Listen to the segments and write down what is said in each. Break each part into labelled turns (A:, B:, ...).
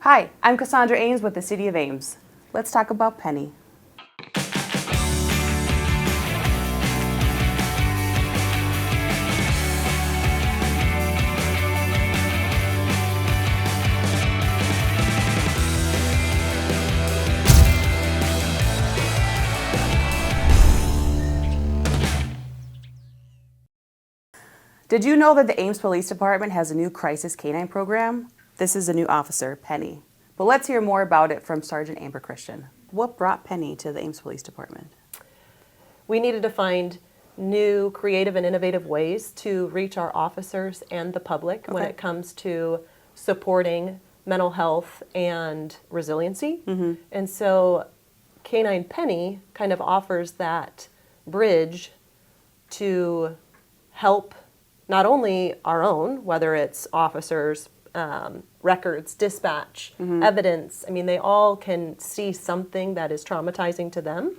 A: Hi, I'm Cassandra Ames with the City of Ames. Let's talk about Penny. Did you know that the Ames Police Department has a new crisis canine program? This is a new officer, Penny. But let's hear more about it from Sergeant Amber Christian. What brought Penny to the Ames Police Department?
B: We needed to find new, creative, and innovative ways to reach our officers and the public when it comes to supporting mental health and resiliency. And so Canine Penny kind of offers that bridge to help not only our own, whether it's officers, records, dispatch, evidence. I mean, they all can see something that is traumatizing to them.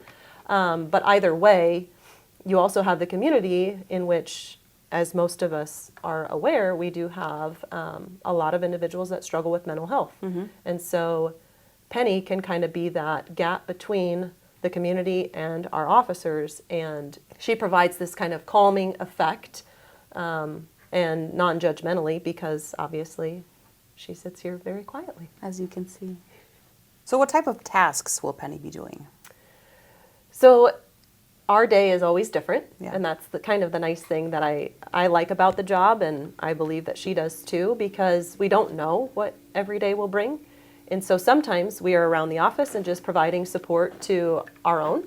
B: But either way, you also have the community in which, as most of us are aware, we do have a lot of individuals that struggle with mental health. And so Penny can kind of be that gap between the community and our officers, and she provides this kind of calming effect and non-judgmentally, because obviously she sits here very quietly,
A: as you can see. So what type of tasks will Penny be doing?
B: So our day is always different, and that's the kind of the nice thing that I like about the job, and I believe that she does too, because we don't know what every day will bring. And so sometimes we are around the office and just providing support to our own.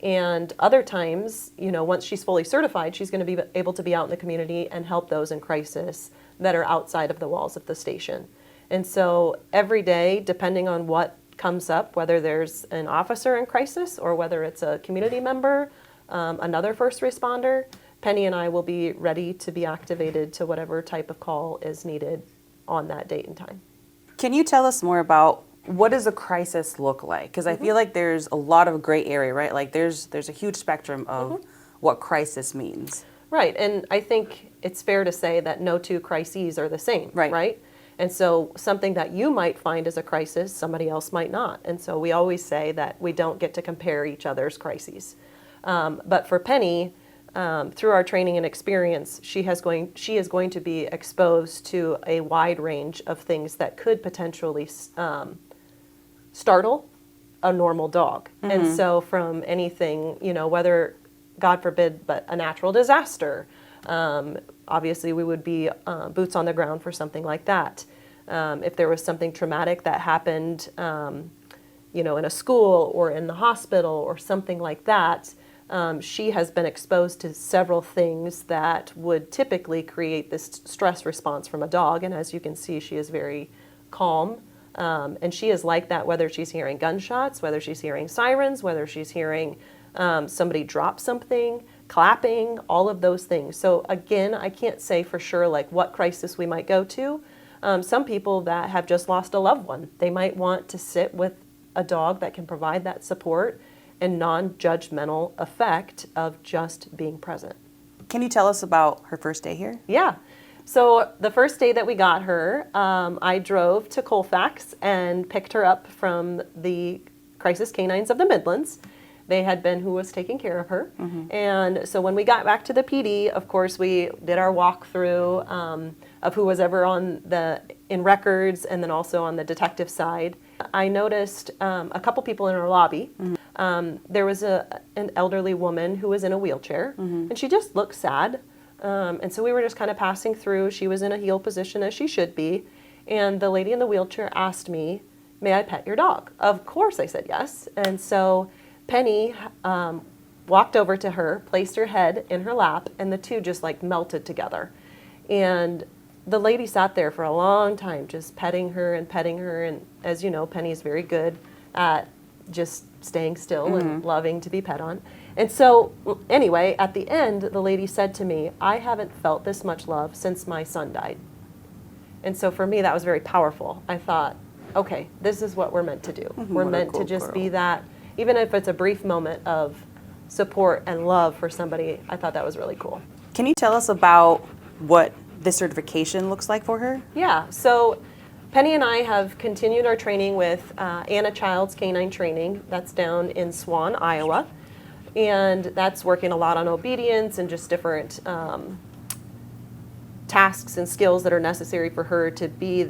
B: And other times, you know, once she's fully certified, she's going to be able to be out in the community and help those in crisis that are outside of the walls of the station. And so every day, depending on what comes up, whether there's an officer in crisis or whether it's a community member, another first responder, Penny and I will be ready to be activated to whatever type of call is needed on that date and time.
A: Can you tell us more about what does a crisis look like? Because I feel like there's a lot of gray area, right? Like there's a huge spectrum of what crisis means.
B: Right, and I think it's fair to say that no two crises are the same, right? And so something that you might find as a crisis, somebody else might not. And so we always say that we don't get to compare each other's crises. But for Penny, through our training and experience, she is going to be exposed to a wide range of things that could potentially startle a normal dog. And so from anything, you know, whether, God forbid, but a natural disaster, obviously we would be boots on the ground for something like that. If there was something traumatic that happened, you know, in a school or in the hospital or something like that, she has been exposed to several things that would typically create this stress response from a dog. And as you can see, she is very calm. And she is like that whether she's hearing gunshots, whether she's hearing sirens, whether she's hearing somebody drop something, clapping, all of those things. So again, I can't say for sure like what crisis we might go to. Some people that have just lost a loved one, they might want to sit with a dog that can provide that support and non-judgmental effect of just being present.
A: Can you tell us about her first day here?
B: Yeah. So the first day that we got her, I drove to Colfax and picked her up from the Crisis Canines of the Midlands. They had been who was taking care of her. And so when we got back to the PD, of course, we did our walkthrough of who was ever in records and then also on the detective side. I noticed a couple people in our lobby. There was an elderly woman who was in a wheelchair, and she just looked sad. And so we were just kind of passing through. She was in a heel position, as she should be. And the lady in the wheelchair asked me, "May I pet your dog?" Of course, I said yes. And so Penny walked over to her, placed her head in her lap, and the two just like melted together. And the lady sat there for a long time, just petting her. And as you know, Penny's very good at just staying still and loving to be pet on. And so anyway, at the end, the lady said to me, "I haven't felt this much love since my son died." And so for me, that was very powerful. I thought, okay, this is what we're meant to do. We're meant to just be that, even if it's a brief moment of support and love for somebody. I thought that was really cool.
A: Can you tell us about what this certification looks like for her?
B: Yeah, so Penny and I have continued our training with Anna Child's Canine Training. That's down in Swan, Iowa. And that's working a lot on obedience and just different tasks and skills that are necessary for her to be,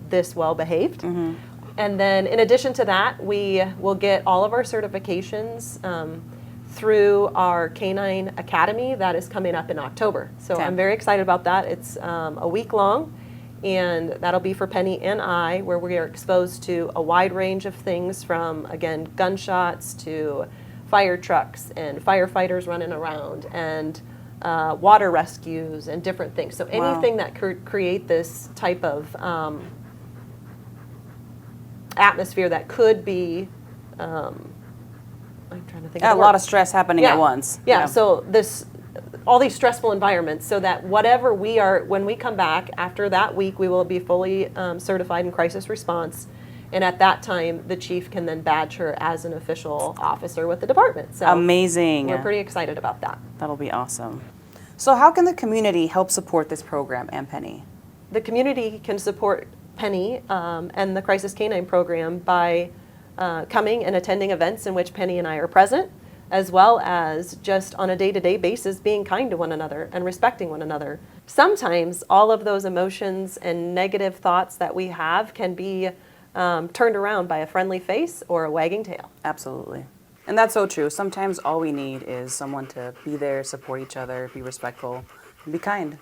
B: this well behaved.
A: Mm-hmm.
B: And then in addition to that, we will get all of our certifications through our Canine Academy that is coming up in October. So
A: Okay.
B: I'm very excited about that. It's a week long, and that'll be for Penny and I, where we are exposed to a wide range of things from, again, gunshots to fire trucks and firefighters running around and water rescues and different things. So anything that could create this type of atmosphere that could be, I'm trying to think of
A: A
B: the
A: lot
B: word.
A: of stress happening at once.
B: Yeah, so all these stressful environments, so that whatever we are, when we come back after that week, we will be fully certified in crisis response. And at that time, the chief can then badge her as an official officer with the department. So
A: Amazing.
B: we're pretty excited about that.
A: That'll be awesome. So how can the community help support this program and Penny?
B: The community can support Penny and the Crisis Canine program by coming and attending events in which Penny and I are present, as well as just on a day-to-day basis being kind to one another and respecting one another. Sometimes all of those emotions and negative thoughts that we have can be turned around by a friendly face or a wagging tail.
A: Absolutely. And that's so true. Sometimes all we need is someone to be there, support each other, be respectful, and be kind.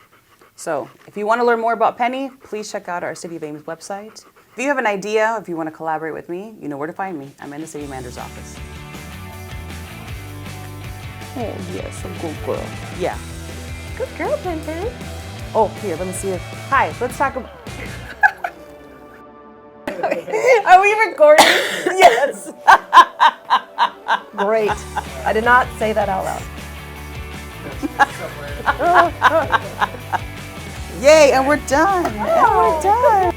A: So if you want to learn more about Penny, please check out our City of Ames website. If you have an idea, if you want to collaborate with me, you know where to find me. I'm in the city manager's office. Oh, yes, a good girl. Yeah.
B: Good girl, Pen Pen.
A: Oh, here, let me see it. Hi, let's talk about... Are we recording? Yes.
B: Great. I did not say that out loud.
A: Yay, and we're done. And we're done.